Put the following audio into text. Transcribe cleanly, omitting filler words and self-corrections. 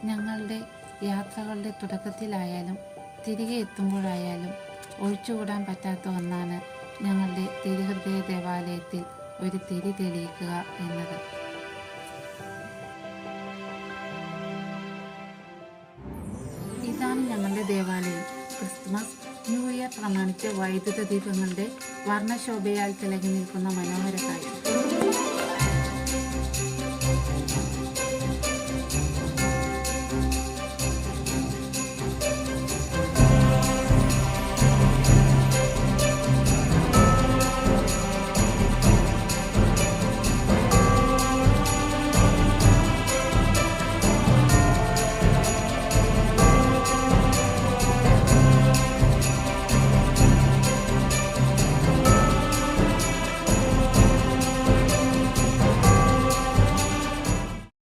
ഞങ്ങളുടെ യാത്രകളുടെ തുടക്കത്തിലായാലും തിരികെ എത്തുമ്പോഴായാലും ഒഴിച്ചുകൂടാൻ പറ്റാത്ത ഒന്നാണ് ഞങ്ങളുടെ തിരുഹൃദയ ദേവാലയത്തിൽ ഒരു തിരി തെളിയിക്കുക എന്നത്. ഇതാണ് ഞങ്ങളുടെ ദേവാലയം. ക്രിസ്മസ്, ന്യൂ ഇയർ പ്രമാണിച്ച് വൈദ്യുത ദീപങ്ങളുടെ വർണ്ണശോഭയാൽ തിളങ്ങി നിൽക്കുന്ന മനോഹര കാഴ്ച.